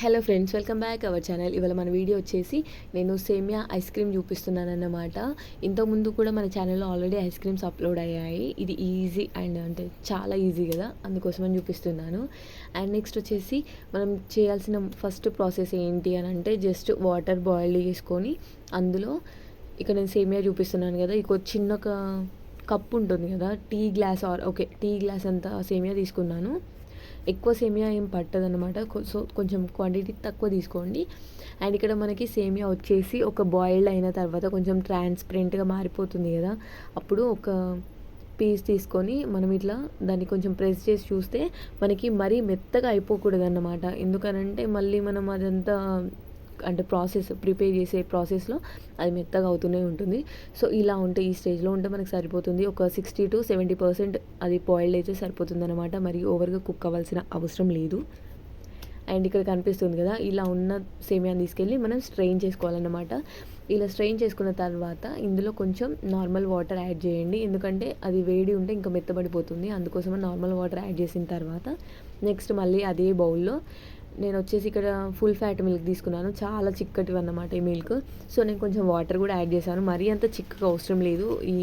Hello friends, welcome back our channel. ఇవాళ మన video వచ్చేసి నేను సేమియా ఐస్ క్రీమ్ చూపిస్తున్నాను అన్నమాట. ఇంతకుముందు కూడా మన ఛానల్లో ఆల్రెడీ ఐస్ క్రీమ్స్ అప్లోడ్ అయ్యాయి. ఇది ఈజీ అండ్ అంటే చాలా ఈజీ కదా, అందుకోసమని చూపిస్తున్నాను. అండ్ నెక్స్ట్ వచ్చేసి మనం చేయాల్సిన ఫస్ట్ ప్రాసెస్ ఏంటి అని అంటే జస్ట్ వాటర్ బాయిల్ చేసుకొని అందులో ఇక్కడ నేను సేమియా చూపిస్తున్నాను కదా, ఇక చిన్న ఒక కప్ ఉంటుంది కదా, టీ గ్లాస్ టీ గ్లాస్ అంత సేమియా తీసుకున్నాను. ఎక్కువ సేమియా ఏం పట్టదనమాట, సో కొంచెం క్వాంటిటీ తక్కువ తీసుకోండి. అండ్ ఇక్కడ మనకి సేమియా వచ్చేసి ఒక బాయిల్డ్ అయిన తర్వాత కొంచెం ట్రాన్స్పరెంట్గా మారిపోతుంది కదా, అప్పుడు ఒక పీస్ తీసుకొని మనం ఇట్లా దాన్ని కొంచెం ప్రెస్ చేసి చూస్తే మనకి మరీ మెత్తగా అయిపోకూడదు అన్నమాట. ఎందుకనంటే మళ్ళీ మనం అదంతా అంటే ప్రిపేర్ చేసే ప్రాసెస్లో అది మెత్తగా అవుతూనే ఉంటుంది. సో ఇలా ఉంటే ఈ స్టేజ్లో ఉంటే మనకు సరిపోతుంది. ఒక 60-70% అది బాయిల్డ్ అయితే సరిపోతుంది అనమాట. మరి ఓవర్గా కుక్ అవ్వాల్సిన అవసరం లేదు. అండ్ ఇక్కడ కనిపిస్తుంది కదా, ఇలా ఉన్న సేమియాని తీసుకెళ్ళి మనం స్ట్రెయిన్ చేసుకోవాలన్నమాట. ఇలా స్ట్రెయిన్ చేసుకున్న తర్వాత ఇందులో కొంచెం నార్మల్ వాటర్ యాడ్ చేయండి, ఎందుకంటే అది వేడి ఉంటే ఇంకా మెత్తబడిపోతుంది. అందుకోసమే నార్మల్ వాటర్ యాడ్ చేసిన తర్వాత నెక్స్ట్ మళ్ళీ అదే బౌల్లో నేను వచ్చేసి ఇక్కడ ఫుల్ ఫ్యాట్ మిల్క్ తీసుకున్నాను, చాలా చిక్కటివి అన్నమాట ఈ మిల్క్. సో నేను కొంచెం వాటర్ కూడా యాడ్ చేశాను, మరీ అంత చిక్కగా అవసరం లేదు ఈ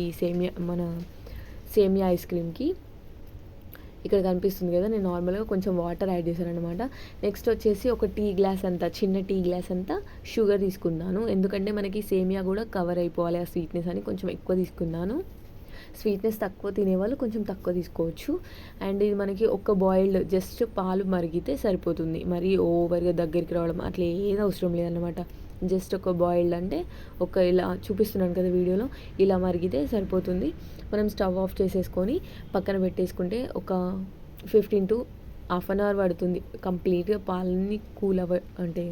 సేమియా ఐస్ క్రీమ్కి. ఇక్కడ కనిపిస్తుంది కదా, నేను నార్మల్గా కొంచెం వాటర్ యాడ్ చేశాను అనమాట. నెక్స్ట్ వచ్చేసి ఒక చిన్న టీ గ్లాస్ అంతా షుగర్ తీసుకున్నాను, ఎందుకంటే మనకి సేమియా కూడా కవర్ అయిపోవాలి ఆ స్వీట్నెస్ అని కొంచెం ఎక్కువ తీసుకున్నాను. స్వీట్నెస్ తక్కువ తినేవాళ్ళు కొంచెం తక్కువ తీసుకోవచ్చు. అండ్ ఇది మనకి ఒక బాయిల్డ్ జస్ట్ పాలు మరిగితే సరిపోతుంది, మరి ఓవర్గా దగ్గరికి రావడం అట్లా ఏది అవసరం లేదన్నమాట. జస్ట్ ఒక బాయిల్డ్ అంటే ఇలా చూపిస్తున్నాను కదా వీడియోలో, ఇలా మరిగితే సరిపోతుంది. మనం స్టవ్ ఆఫ్ చేసేసుకొని పక్కన పెట్టేసుకుంటే ఒక 15 to హాఫ్ అన్ అవర్ పడుతుంది కంప్లీట్గా పాలని అంటే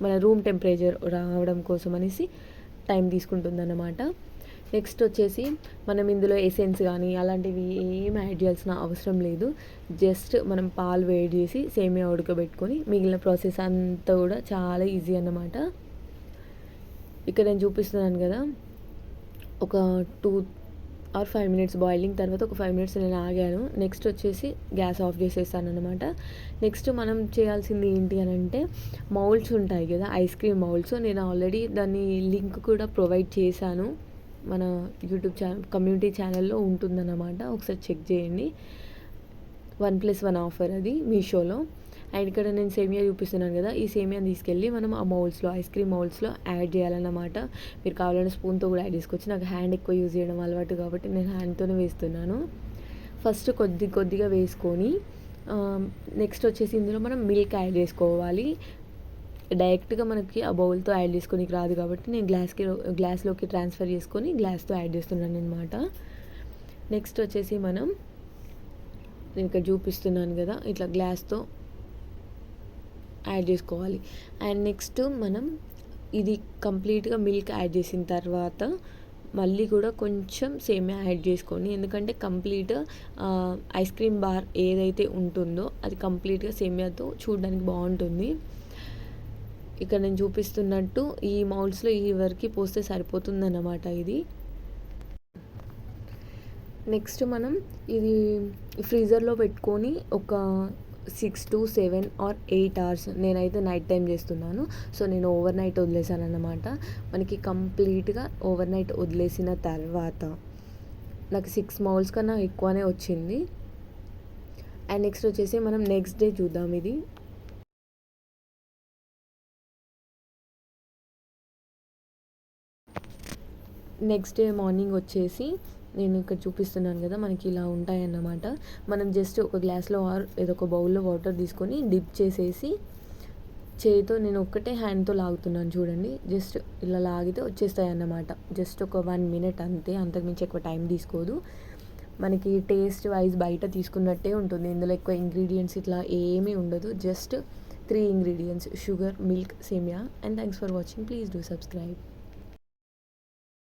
మన రూమ్ టెంపరేచర్ రావడం కోసం అనేసి టైం తీసుకుంటుంది అన్నమాట. నెక్స్ట్ వచ్చేసి మనం ఇందులో ఎసెన్స్ కానీ అలాంటివి ఏం యాడ్ చేయాల్సిన అవసరం లేదు. జస్ట్ మనం పాలు వేడి చేసి సేమియా ఉడకబెట్టుకొని మిగిలిన ప్రాసెస్ అంతా కూడా చాలా ఈజీ అన్నమాట. ఇక్కడ నేను చూపిస్తున్నాను కదా, ఒక 2 or 5 minutes బాయిలింగ్ తర్వాత ఒక 5 minutes నేను ఆగాను. నెక్స్ట్ వచ్చేసి గ్యాస్ ఆఫ్ చేసేస్తాను అనమాట. నెక్స్ట్ మనం చేయాల్సింది ఏంటి అని అంటే మౌల్డ్స్ ఉంటాయి కదా, ఐస్ క్రీమ్ మౌల్డ్స్. నేను ఆల్రెడీ దాన్ని లింక్ కూడా ప్రొవైడ్ చేశాను, మన యూట్యూబ్ కమ్యూనిటీ ఛానల్లో ఉంటుందన్నమాట, ఒకసారి చెక్ చేయండి. 1+1 ఆఫర్ అది మీషోలో. అండ్ ఇక్కడ నేను సేమియా చూపిస్తున్నాను కదా, ఈ సేమియాని తీసుకెళ్ళి మనం ఆ ఐస్ క్రీమ్ మౌల్డ్స్లో యాడ్ చేయాలన్నమాట. మీరు కావాలంటే స్పూన్తో కూడా యాడ్ చేసుకోవచ్చు, నాకు హ్యాండ్ ఎక్కువ యూజ్ చేయడం అలవాటు కాబట్టి నేను హ్యాండ్తోనే వేస్తున్నాను. ఫస్ట్ కొద్దిగా వేసుకొని నెక్స్ట్ వచ్చేసి ఇందులో మనం మిల్క్ యాడ్ చేసుకోవాలి. డైరెక్ట్గా మనకి ఆ బౌల్తో యాడ్ చేసుకోనికి రాదు కాబట్టి నేను గ్లాస్లోకి ట్రాన్స్ఫర్ చేసుకొని గ్లాస్తో యాడ్ చేస్తున్నాను అనమాట. నెక్స్ట్ వచ్చేసి నేను ఇక్కడ చూపిస్తున్నాను కదా, ఇట్లా గ్లాస్తో యాడ్ చేసుకోవాలి. అండ్ నెక్స్ట్ మనం ఇది కంప్లీట్గా మిల్క్ యాడ్ చేసిన తర్వాత మళ్ళీ కూడా కొంచెం సేమియా యాడ్ చేసుకొని, ఎందుకంటే కంప్లీట్ ఐస్ క్రీమ్ బార్ ఏదైతే ఉంటుందో అది కంప్లీట్గా సేమియాతో చూడడానికి బాగుంటుంది. ఇక్కడ నేను చూపిస్తున్నట్టు ఈ మౌల్డ్స్లో ఈ వరకు పోస్తే సరిపోతుందన్నమాట ఇది. నెక్స్ట్ మనం ఇది ఫ్రీజర్లో పెట్టుకొని ఒక 6 to 7 or 8 hours, నేనైతే నైట్ టైం చేస్తున్నాను, సో నేను ఓవర్ నైట్ వదిలేసాను అన్నమాట. మనకి కంప్లీట్గా ఓవర్ నైట్ వదిలేసిన తర్వాత నాకు 6 మౌల్డ్స్ కన్నా ఎక్కువనే వచ్చింది. అండ్ నెక్స్ట్ వచ్చేసి మనం నెక్స్ట్ డే చూద్దాం. ఇది నెక్స్ట్ డే మార్నింగ్ వచ్చేసి నేను ఇక్కడ చూపిస్తున్నాను కదా, మనకి ఇలా ఉంటాయన్నమాట. మనం జస్ట్ ఒక గ్లాస్లో ఏదో ఒక బౌల్లో వాటర్ తీసుకొని డిప్ చేసేసి చేయితో, నేను ఒక్కటే హ్యాండ్తో లాగుతున్నాను చూడండి, జస్ట్ ఇలా లాగితే వచ్చేస్తాయి అన్నమాట. జస్ట్ ఒక 1 minute అంతే, అంతకుమించి ఎక్కువ టైం తీసుకోదు. మనకి టేస్ట్ వైజ్ బయట తీసుకున్నట్టే ఉంటుంది, ఇందులో ఎక్కువ ఇంగ్రీడియంట్స్ ఇట్లా ఏమీ ఉండదు. జస్ట్ 3 ingredients: షుగర్, మిల్క్, సేమియా. And thanks for watching. Please do subscribe.